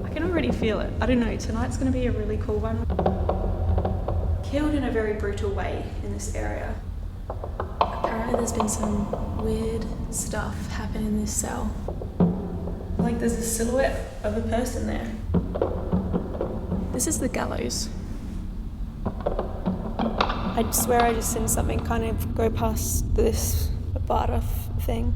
I can already feel it. I don't know, tonight's gonna be a really cool one. Killed in a very brutal way in this area. Apparently there's been some weird stuff happen in this cell. Like there's a silhouette of a person there. This is the gallows. I swear I just seen something kind of go past this Barda thing.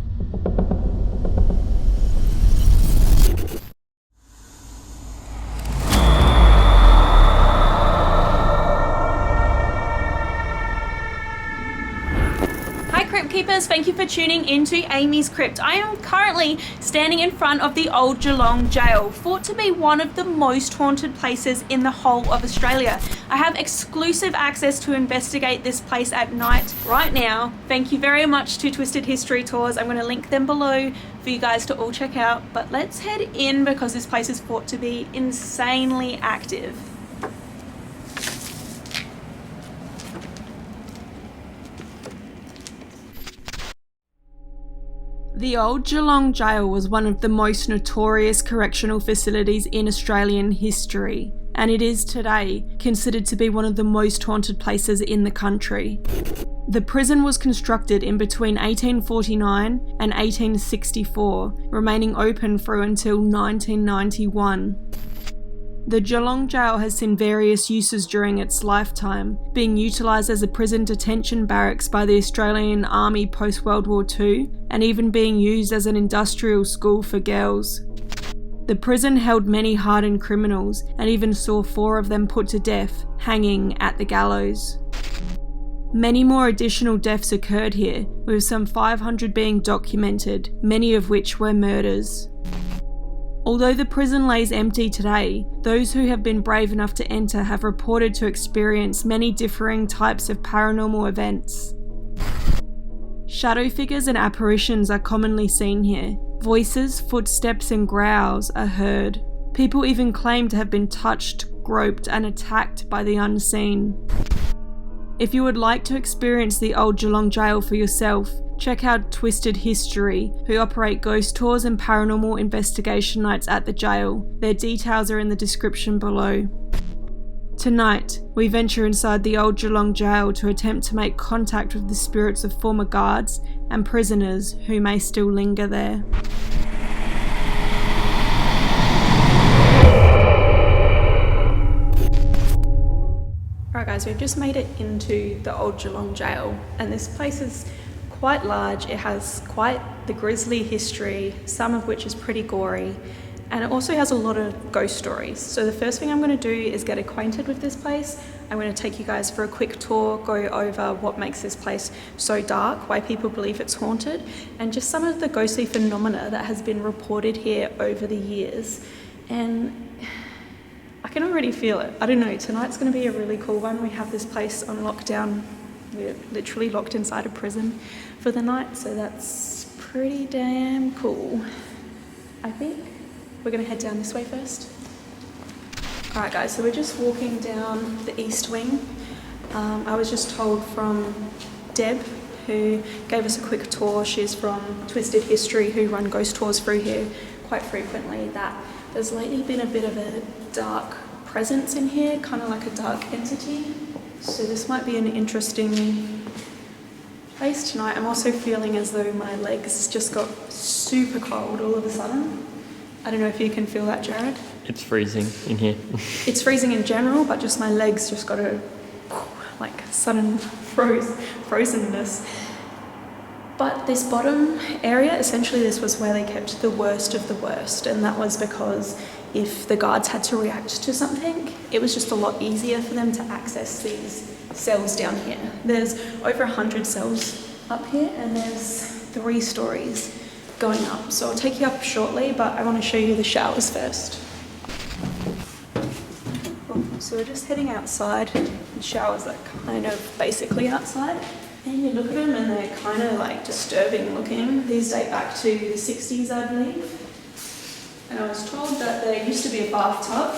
Keepers, thank you for tuning into AmysCrypt. I am currently standing in front of the old Geelong Gaol, thought to be one of the most haunted places in the whole of Australia. I have exclusive access to investigate this place at night right now. Thank you very much to Twisted History Tours. I'm going to link them below for you guys to all check out. But let's head in because this place is thought to be insanely active. The old Geelong Gaol was one of the most notorious correctional facilities in Australian history, and it is today considered to be one of the most haunted places in the country. The prison was constructed in between 1849 and 1864, remaining open through until 1991. The Geelong Gaol has seen various uses during its lifetime, being utilised as a prison detention barracks by the Australian Army post-World War II, and even being used as an industrial school for girls. The prison held many hardened criminals, and even saw 4 of them put to death, hanging at the gallows. Many more additional deaths occurred here, with some 500 being documented, many of which were murders. Although the prison lays empty today, those who have been brave enough to enter have reported to experience many differing types of paranormal events. Shadow figures and apparitions are commonly seen here. Voices, footsteps and growls are heard. People even claim to have been touched, groped and attacked by the unseen. If you would like to experience the old Geelong Gaol for yourself, check out Twisted History, who operate ghost tours and paranormal investigation nights at the jail. Their details are in the description below. Tonight, we venture inside the old Geelong Gaol to attempt to make contact with the spirits of former guards and prisoners who may still linger there. Alright guys, we've just made it into the old Geelong Gaol, and this place is quite large. It has quite the grisly history, some of which is pretty gory, and it also has a lot of ghost stories. So the first thing I'm going to do is get acquainted with this place. I'm going to take you guys for a quick tour, go over what makes this place so dark, why people believe it's haunted, and just some of the ghostly phenomena that has been reported here over the years. And I can already feel it. I don't know, tonight's going to be a really cool one. We have this place on lockdown. We're literally locked inside a prison for the night, so that's pretty damn cool. I think we're going to head down this way first. Alright guys, so we're just walking down the east wing. I was just told from Deb, who gave us a quick tour, she's from Twisted History, who run ghost tours through here quite frequently, that there's lately been a bit of a dark presence in here, kind of like a dark entity. So this might be an interesting place tonight. I'm also feeling as though my legs just got super cold all of a sudden. I don't know if you can feel that, Jared. It's freezing in here. It's freezing in general, but just my legs just got a like sudden frozenness. But this bottom area, essentially this was where they kept the worst of the worst, and that was because if the guards had to react to something, it was just a lot easier for them to access these cells down here. There's over 100 cells up here, and there's 3 stories going up. So I'll take you up shortly, but I want to show you the showers first. So we're just heading outside. The showers are kind of basically outside. And you look at them and they're kind of like disturbing looking. These date back to the 60s, I believe. And I was told that there used to be a bathtub.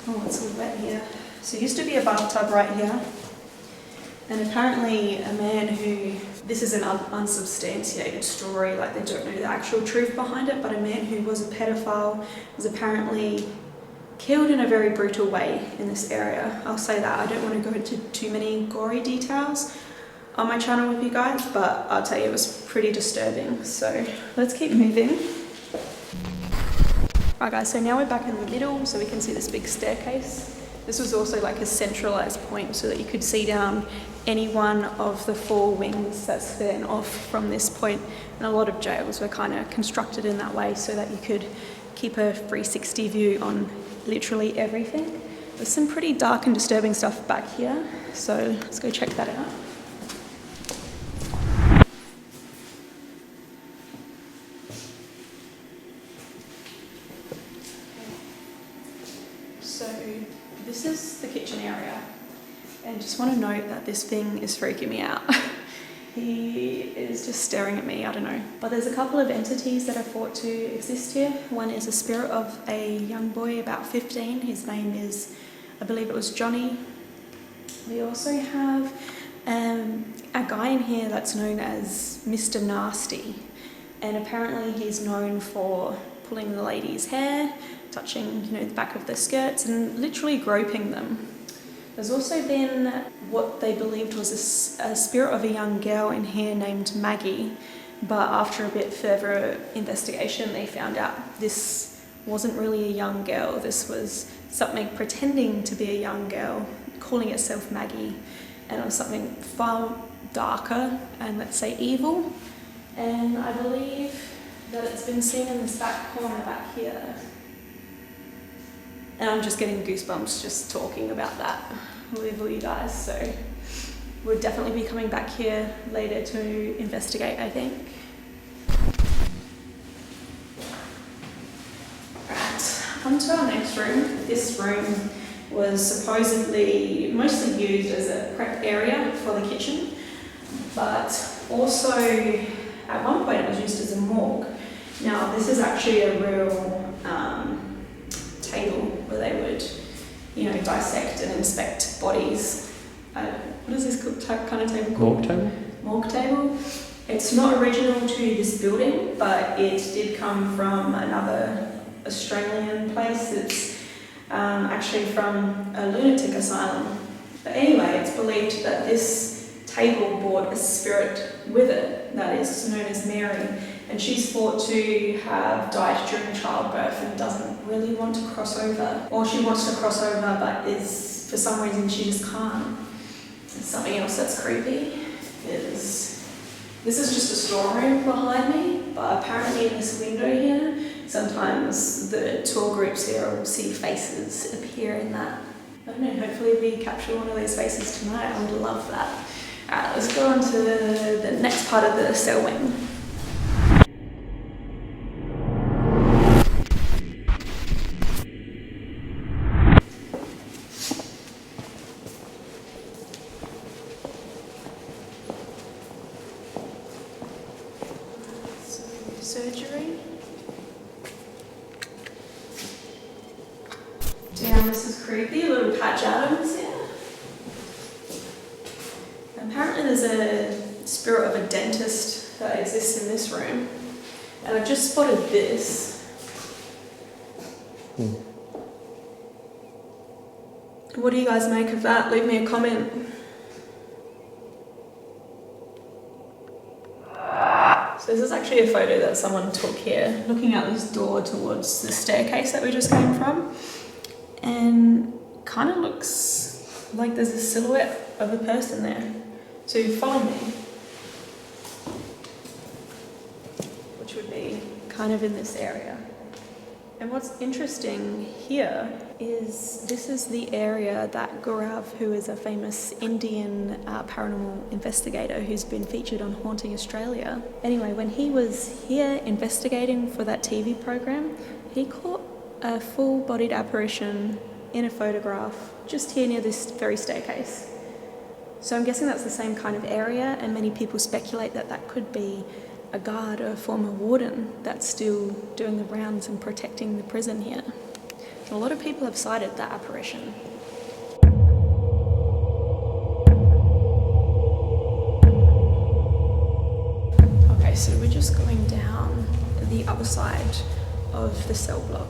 Oh, it's all wet here. So there used to be a bathtub right here. And apparently a man who this is an unsubstantiated story, like they don't know the actual truth behind it, but a man who was a pedophile was apparently killed in a very brutal way in this area. I'll say that. I don't want to go into too many gory details on my channel with you guys, but I'll tell you it was pretty disturbing. So let's keep moving. Right guys, so now we're back in the middle so we can see this big staircase. This was also like a centralized point so that you could see down any one of the 4 wings that span off from this point. And a lot of jails were kind of constructed in that way so that you could keep a 360 view on literally everything. There's some pretty dark and disturbing stuff back here, so let's go check that out. So this is the kitchen area, and just want to note that this thing is freaking me out. He is just staring at me, I don't know. But there's a couple of entities that are thought to exist here. One is a spirit of a young boy about 15. His name is, I believe it was Johnny. We also have a guy in here that's known as Mr. Nasty. And apparently he's known for pulling the ladies' hair, touching, the back of their skirts and literally groping them. There's also been what they believed was a spirit of a young girl in here named Maggie, but after a bit further investigation they found out this wasn't really a young girl. This was something pretending to be a young girl, calling itself Maggie, and it was something far darker and, let's say, evil. And I believe that it's been seen in this back corner back here. And I'm just getting goosebumps just talking about that with all you guys. So we'll definitely be coming back here later to investigate, I think. Right, on to our next room. This room was supposedly mostly used as a prep area for the kitchen, but also at one point it was used as a morgue. Now this is actually a real table where they would, dissect and inspect bodies. What is this kind of table called? Morgue table? Morgue table. It's not original to this building, but it did come from another Australian place. It's actually from a lunatic asylum. But anyway, it's believed that this table brought a spirit with it that is known as Mary. And she's thought to have died during childbirth and doesn't really want to cross over. Or she wants to cross over, but for some reason she just can't. And something else that's creepy is, this is just a storeroom behind me, but apparently in this window here, sometimes the tour groups here will see faces appear in that. I don't know, hopefully we capture one of those faces tonight. I would love that. Alright, let's go on to the next part of the cell wing. Surgery. Damn, this is creepy. A little Patch Adams here. Apparently there's a spirit of a dentist that exists in this room. And I just spotted this. What do you guys make of that? Leave me a comment. So this is actually a photo that someone took here, looking out this door towards the staircase that we just came from. And kind of looks like there's a silhouette of a person there. So follow me. Which would be kind of in this area. And what's interesting here is this is the area that Gaurav, who is a famous Indian paranormal investigator who's been featured on Haunting Australia. Anyway, when he was here investigating for that TV program, he caught a full-bodied apparition in a photograph just here near this very staircase. So I'm guessing that's the same kind of area, and many people speculate that that could be a guard or a former warden that's still doing the rounds and protecting the prison here. And a lot of people have cited that apparition. so we're just going down the other side of the cell block.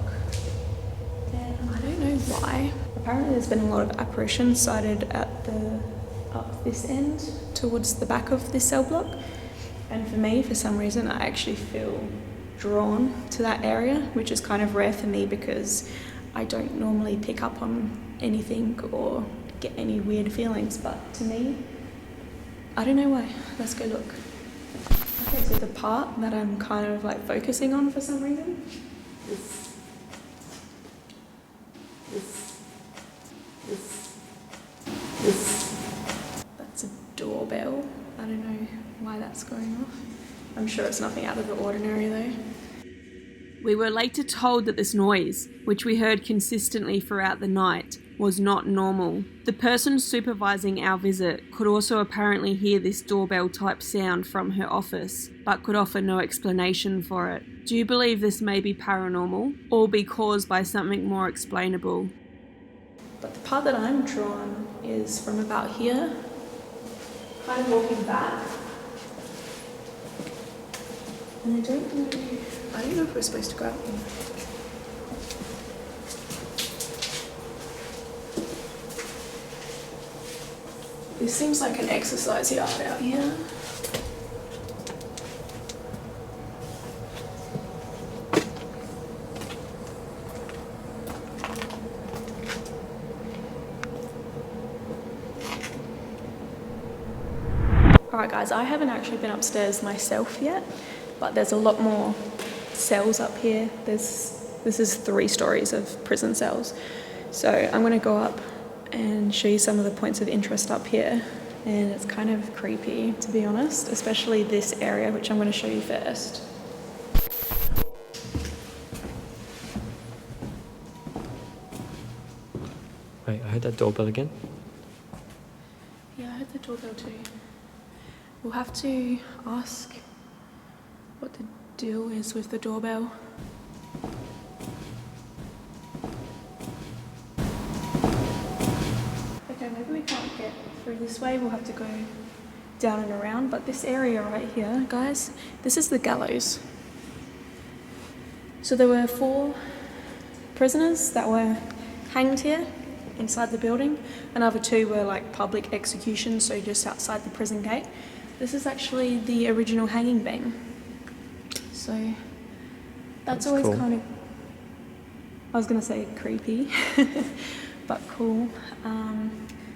And I don't know why. Apparently there's been a lot of apparitions sighted up this end towards the back of this cell block. And for me, for some reason, I actually feel drawn to that area, which is kind of rare for me because I don't normally pick up on anything or get any weird feelings. But to me, I don't know why. Let's go look. Okay, so the part that I'm kind of like focusing on for some reason is this. That's a doorbell. I don't know why that's going off. I'm sure it's nothing out of the ordinary though. We were later told that this noise, which we heard consistently throughout the night, was not normal. The person supervising our visit could also apparently hear this doorbell type sound from her office, but could offer no explanation for it. Do you believe this may be paranormal, or be caused by something more explainable? But the part that I'm drawn is from about here, kind of walking back. And I don't know if we're supposed to go out there. This seems like an exercise yard out here. Alright guys, I haven't actually been upstairs myself yet, but there's a lot more cells up here. This is 3 stories of prison cells. So I'm going to go up and show you some of the points of interest up here. And it's kind of creepy, to be honest, especially this area, which I'm going to show you first. Wait, I heard that doorbell again. Yeah, I heard the doorbell too. We'll have to ask what the deal is with the doorbell. Okay, maybe we can't get through this way. We'll have to go down and around. But this area right here, guys, this is the gallows. So there were 4 prisoners that were hanged here inside the building. Another 2 were like public executions, so just outside the prison gate. This is actually the original hanging beam. So that's always cool. Kind of, I was gonna say creepy, but cool.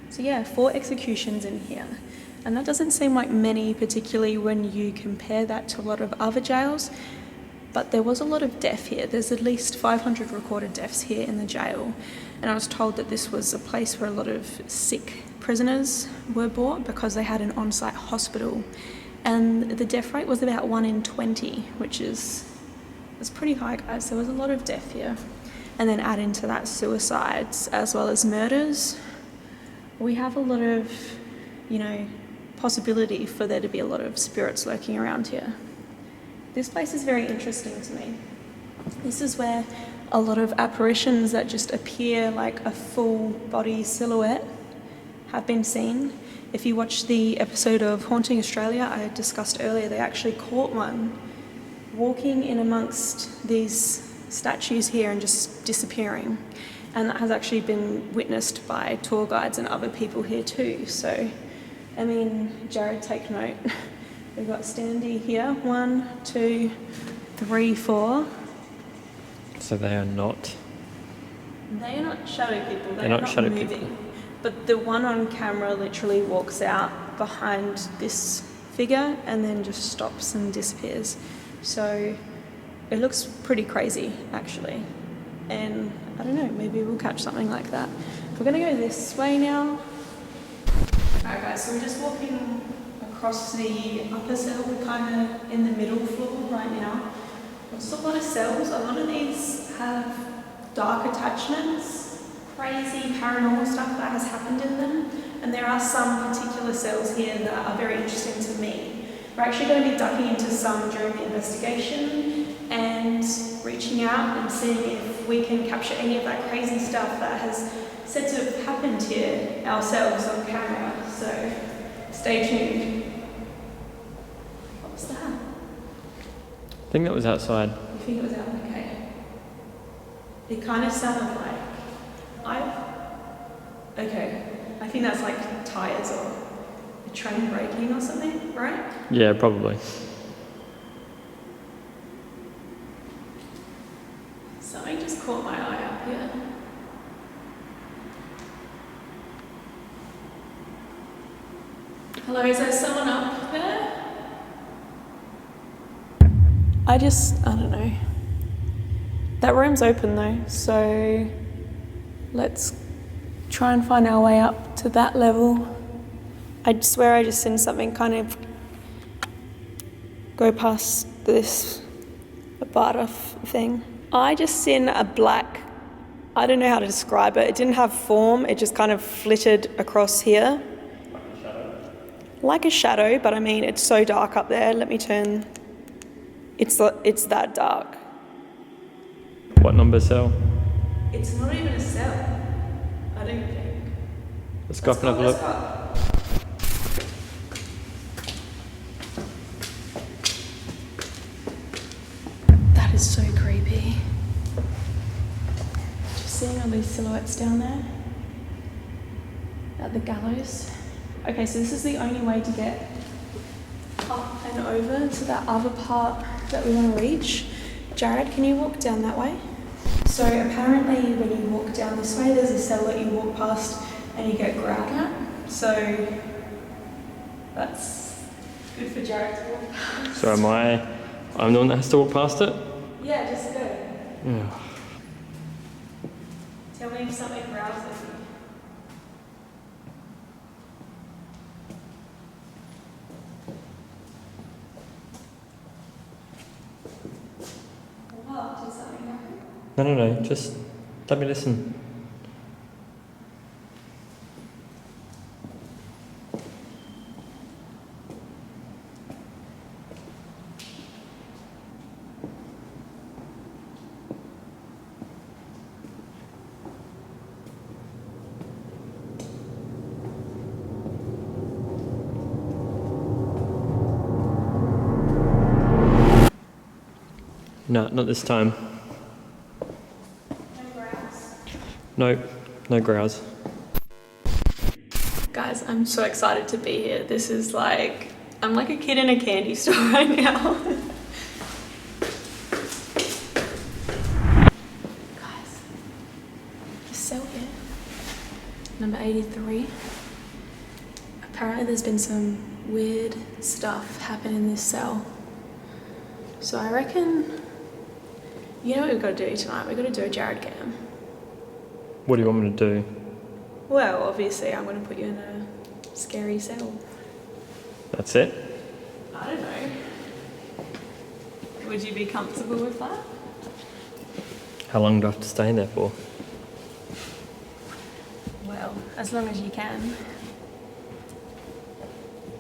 So yeah, 4 executions in here. And that doesn't seem like many, particularly when you compare that to a lot of other jails, but there was a lot of death here. There's at least 500 recorded deaths here in the jail. And I was told that this was a place where a lot of sick prisoners were brought because they had an on-site hospital. And the death rate was about 1 in 20, which is pretty high, guys. There was a lot of death here. And then add into that suicides as well as murders. We have a lot of, possibility for there to be a lot of spirits lurking around here. This place is very interesting to me. This is where a lot of apparitions that just appear like a full body silhouette have been seen. If you watch the episode of Haunting Australia I discussed earlier, they actually caught one walking in amongst these statues here and just disappearing. And that has actually been witnessed by tour guides and other people here too. So, Jared, take note. We've got Standy here. 1, 2, 3, 4. So they are not... They are not shadow people. They're not shadow moving. people. But the one on camera literally walks out behind this figure and then just stops and disappears. So it looks pretty crazy, actually. And I don't know, maybe we'll catch something like that. We're gonna go this way now. Alright guys, so we're just walking across the upper cell. We're kind of in the middle floor right now. There's a lot of cells. A lot of these have dark attachments, crazy paranormal stuff that has happened in them. And there are some particular cells here that are very interesting to me. We're actually going to be ducking into some during the investigation and reaching out and seeing if we can capture any of that crazy stuff that has said to have happened here ourselves on camera. So stay tuned. What was that? think that was outside. You think it was out? Okay. It kind of sounded like Okay. I think that's like tires or a train braking or something, right? Yeah, probably. Something just caught my eye up here. Hello, is there someone up there? I don't know. That room's open though, so let's try and find our way up to that level. I swear I just seen something kind of go past this barter thing. I just seen a black, I don't know how to describe it. It didn't have form, it just kind of flitted across here. Like a shadow, but I mean, it's so dark up there. Let me turn. It's that dark. What number cell? It's not even a cell, I don't think. Let's go up and have a look. That is so creepy. Just seeing all these silhouettes down there at the gallows. Okay, so this is the only way to get up and over to that other part that we want to reach. Jared, can you walk down that way? So apparently when you walk down this way, there's a cell that you walk past and you get growled at. So that's good for Jared to walk past. So I'm the one that has to walk past it? Yeah, just go. Yeah. Tell me if something growls at you. What? Did something happen? No, just let me listen. No, not this time. No growls? No growls. Guys, I'm so excited to be here. This is like, I'm like a kid in a candy store right now. Guys, this cell here, number 83. Apparently there's been some weird stuff happen in this cell. So I reckon, you know what we've got to do tonight? We've got to do a Jared cam. What do you want me to do? Well, obviously I'm going to put you in a scary cell. That's it? I don't know. Would you be comfortable with that? How long do I have to stay in there for? Well, as long as you can.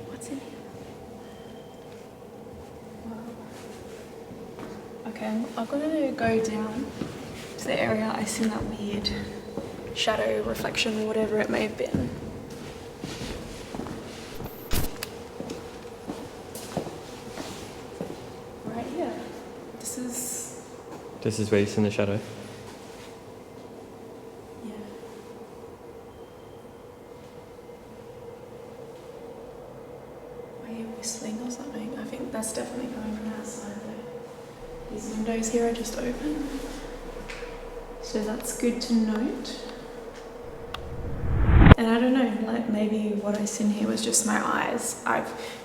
What's in here? Wow. Okay, I've got to go down to the area I seen that weird shadow reflection or whatever it may have been. Right here. This is where you see the shadow? Yeah. Are you whistling or something? I think that's definitely coming from outside though. These windows here are just open. So that's good to note. And I don't know, like maybe what I seen here was just my eyes.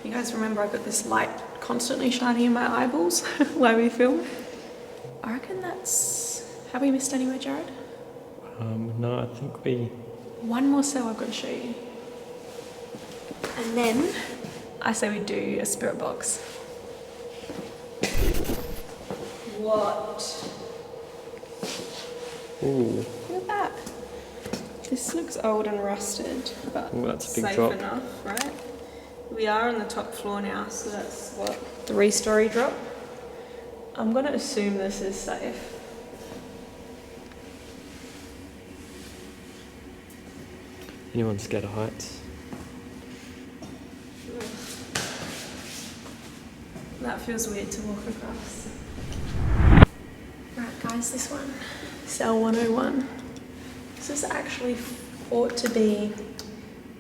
You guys remember I've got this light constantly shining in my eyeballs while we film? I reckon that's... Have we missed anywhere, Jared? No, I think we... One more cell I've got to show you. And then I say we do a spirit box. What? Ooh. Look at that. This looks old and rusted, but Ooh, that's a big safe drop. enough, right? We are on the top floor now, so that's what, 3-story drop. I'm gonna assume this is safe. Anyone scared of heights? That feels weird to walk across. Right guys, this one. Cell 101. This is actually thought to be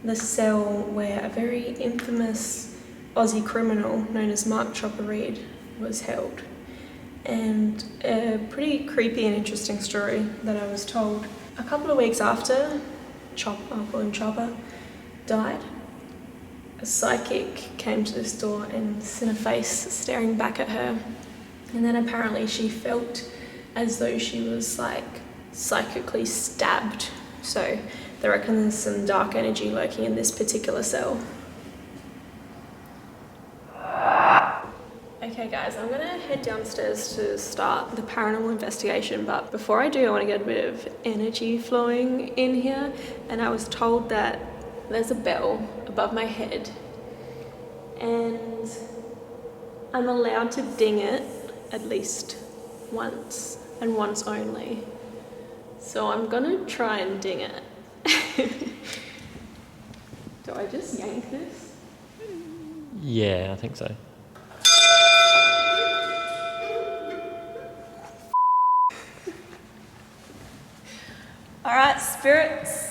the cell where a very infamous Aussie criminal known as Mark Chopper Reed was held. And a pretty creepy and interesting story that I was told. A couple of weeks after Chopper died, a psychic came to this door and seen a face staring back at her. And then apparently she felt as though she was like psychically stabbed. So they reckon there's some dark energy lurking in this particular cell. Okay guys, I'm gonna head downstairs to start the paranormal investigation, but before I do, I want to get a bit of energy flowing in here. And I was told that there's a bell above my head and I'm allowed to ding it at least once and once only. So I'm gonna try and ding it. Do I just yank this? Yeah, I think so. Alright, spirits.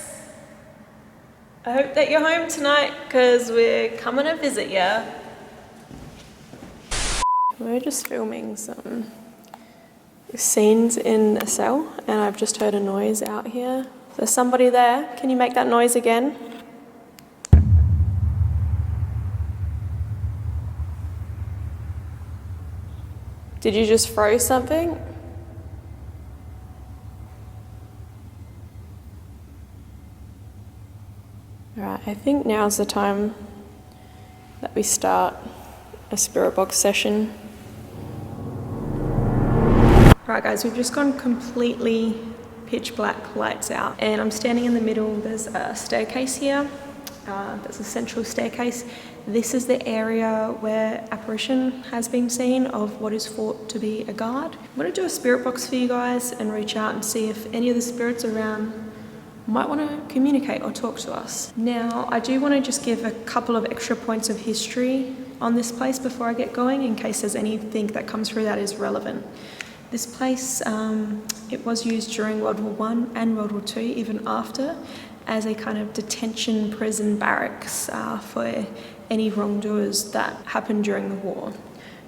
I hope that you're home tonight because we're coming to visit ya. We're just filming some scenes in a cell and I've just heard a noise out here. There's somebody there. Can you make that noise again? Did you just throw something? Alright, I think now's the time that we start a spirit box session. Alright guys, we've just gone completely pitch black, lights out, and I'm standing in the middle. There's a staircase here. There's a central staircase. This is the area where apparition has been seen of what is thought to be a guard. I'm going to do a spirit box for you guys and reach out and see if any of the spirits around might want to communicate or talk to us. Now, I do want to just give a couple of extra points of history on this place before I get going, in case there's anything that comes through that is relevant. This place, it was used during World War I and World War II, even after, as a kind of detention prison barracks for any wrongdoers that happened during the war.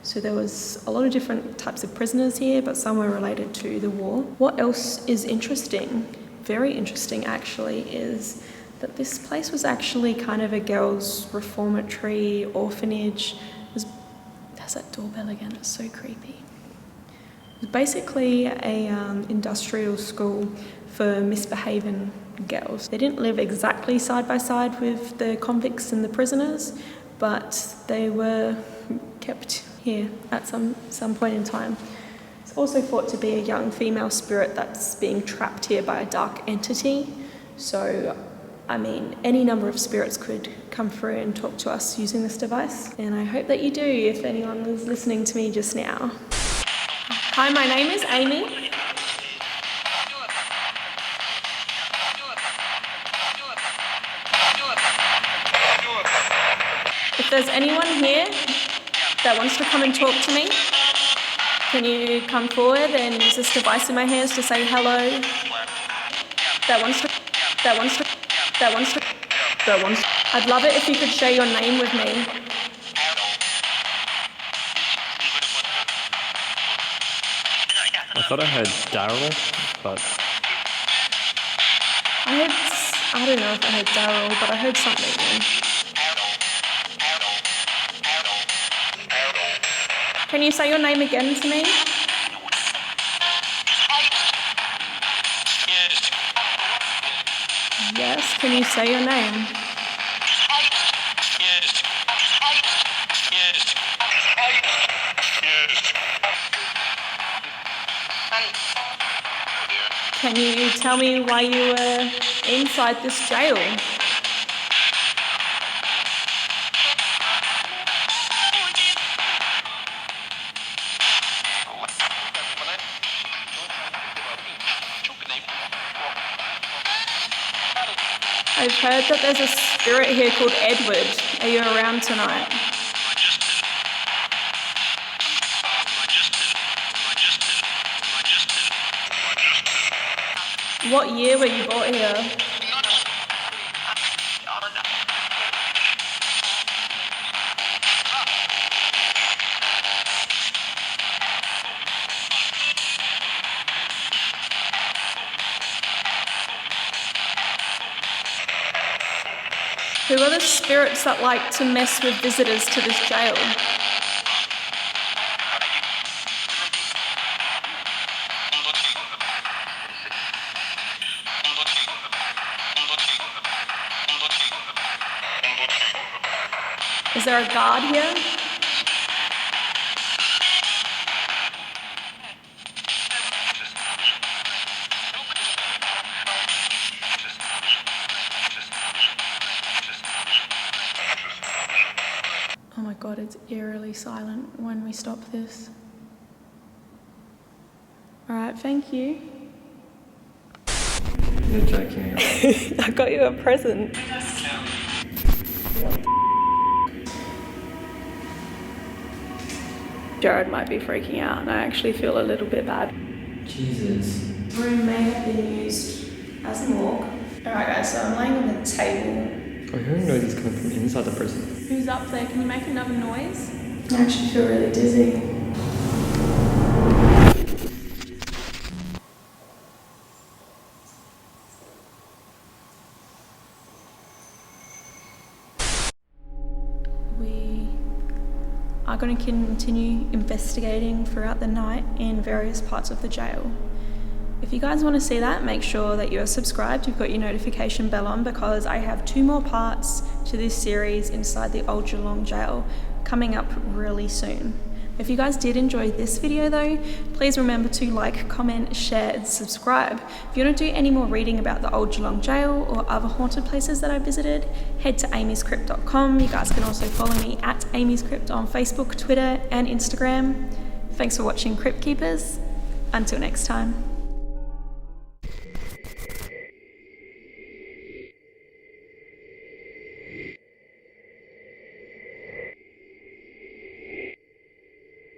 So there was a lot of different types of prisoners here, but some were related to the war. What else is interesting, very interesting actually, is that this place was actually kind of a girls' reformatory orphanage. There's that doorbell again, it's so creepy. It was basically a industrial school for misbehaving girls. They didn't live exactly side by side with the convicts and the prisoners, but they were kept here at some point in time. It's also thought to be a young female spirit that's being trapped here by a dark entity. So, I mean, any number of spirits could come through and talk to us using this device. And I hope that you do, if anyone was listening to me just now. Hi, my name is Amy. If there's anyone here that wants to come and talk to me, can you come forward and use this device in my hands to say hello? I'd love it if you could share your name with me. I thought I heard Daryl, but I don't know if I heard Daryl, but I heard something then. Can you say your name again to me? Yes, can you say your name? Can you tell me why you were inside this jail? I've heard that there's a spirit here called Edward. Are you around tonight? What year were you brought here? Who are the spirits that like to mess with visitors to this jail? Is there a guard here? Oh my god, it's eerily silent when we stop this. Alright, thank you. You're joking. I got you a present. Jared might be freaking out and I actually feel a little bit bad. Jesus. The room may have been used as a morgue. Alright guys, so I'm laying on the table. I'm hearing noises coming from inside the prison. Who's up there? Can you make another noise? I actually feel really dizzy. We are going to continue investigating throughout the night in various parts of the jail. If you guys want to see that, make sure that you're subscribed, you've got your notification bell on, because I have 2 more parts to this series inside the old Geelong Gaol coming up really soon. If you guys did enjoy this video though, please remember to like, comment, share and subscribe. If you want to do any more reading about the old Geelong Gaol or other haunted places that I visited, head to AmysCrypt.com. You guys can also follow me at AmysCrypt on Facebook, Twitter and Instagram. Thanks for watching, Crypt Keepers. Until next time.